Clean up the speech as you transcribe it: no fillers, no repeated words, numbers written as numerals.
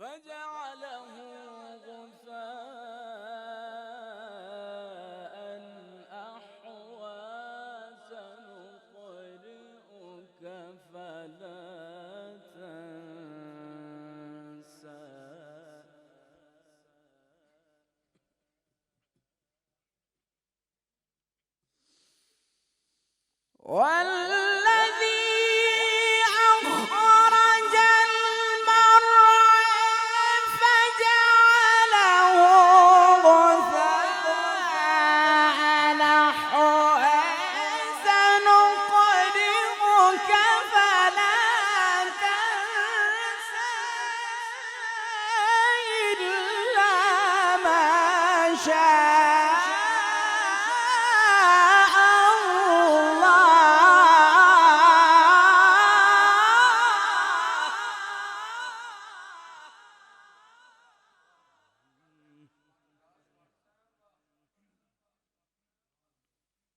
فجعله غثاء أحوى سنقرئك فلا تنسى والذي أخرج المرعى فجعله غثاء نحوا سنقرئك فلا تنسى إلا ما شاء